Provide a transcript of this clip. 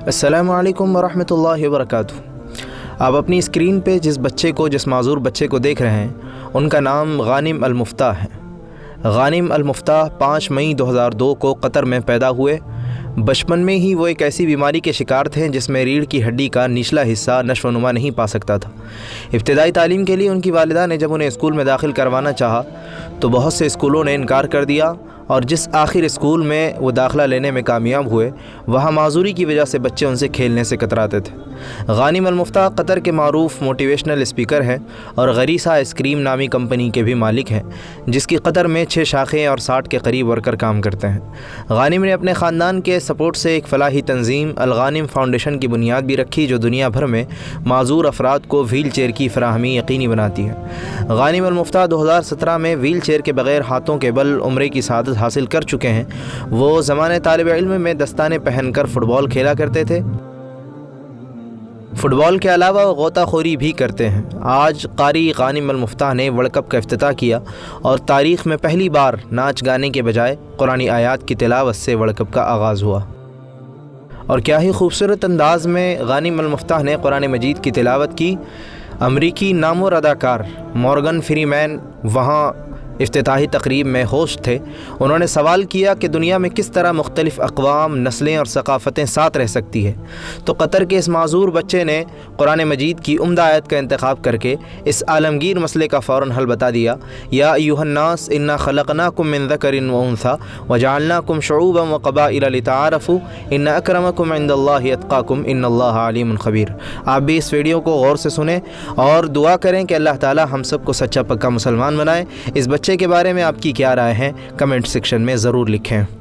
السلام علیکم ورحمۃ اللہ وبرکاتہ۔ آپ اپنی اسکرین پہ جس معذور بچے کو دیکھ رہے ہیں ان کا نام غانم المفتاح ہے۔ غانم المفتاح 5 مئی 2002 کو قطر میں پیدا ہوئے۔ بچپن میں ہی وہ ایک ایسی بیماری کے شکار تھے جس میں ریڑھ کی ہڈی کا نچلا حصہ نشو و نما نہیں پا سکتا تھا۔ ابتدائی تعلیم کے لیے ان کی والدہ نے جب انہیں اسکول میں داخل کروانا چاہا تو بہت سے اسکولوں نے انکار کر دیا، اور جس آخر اسکول میں وہ داخلہ لینے میں کامیاب ہوئے وہاں معذوری کی وجہ سے بچے ان سے کھیلنے سے کتراتے تھے۔ غانم المفتاح قطر کے معروف موٹیویشنل اسپیکر ہیں اور غریسہ آئس کریم نامی کمپنی کے بھی مالک ہیں، جس کی قطر میں 6 شاخیں اور 60 کے قریب ورکر کام کرتے ہیں۔ غانم نے اپنے خاندان کے سپورٹ سے ایک فلاحی تنظیم الغانم فاؤنڈیشن کی بنیاد بھی رکھی، جو دنیا بھر میں معذور افراد کو ویل چیئر کی فراہمی یقینی بناتی ہے۔ غانم المفتاح 2017 میں ویل چیئر کے بغیر ہاتھوں کے بل عمرے کی سعادت حاصل کر چکے ہیں۔ وہ زمانے طالب علم میں دستانے پہن کر فٹ بال کھیلا کرتے تھے۔ فٹ بال کے علاوہ وہ غوطہ خوری بھی کرتے ہیں۔ آج قاری غانم المفتاح نے ورلڈ کپ کا افتتاح کیا اور تاریخ میں پہلی بار ناچ گانے کے بجائے قرآنی آیات کی تلاوت سے ورلڈ کپ کا آغاز ہوا۔ اور کیا ہی خوبصورت انداز میں غانم المفتاح نے قرآن مجید کی تلاوت کی۔ امریکی نامور اداکار مورگن فریمین وہاں افتتاحی تقریب میں ہوسٹ تھے۔ انہوں نے سوال کیا کہ دنیا میں کس طرح مختلف اقوام، نسلیں اور ثقافتیں ساتھ رہ سکتی ہے، تو قطر کے اس معذور بچے نے قرآن مجید کی عمدہ آیت کا انتخاب کر کے اس عالمگیر مسئلے کا فوراً حل بتا دیا۔ یا ایھا الناس انا خلقناکم من ذکر وانثی وجعلناکم شعوبا وقبائل لتعارفوا ان اکرمکم عند اللہ اتقاکم ان اللہ علیم خبیر۔ آپ بھی اس ویڈیو کو غور سے سنیں اور دعا کریں کہ اللہ تعالی ہم سب کو سچا پکا مسلمان بنائے۔ اس بچے کے بارے میں آپ کی کیا رائے ہے؟ کمنٹ سیکشن میں ضرور لکھیں۔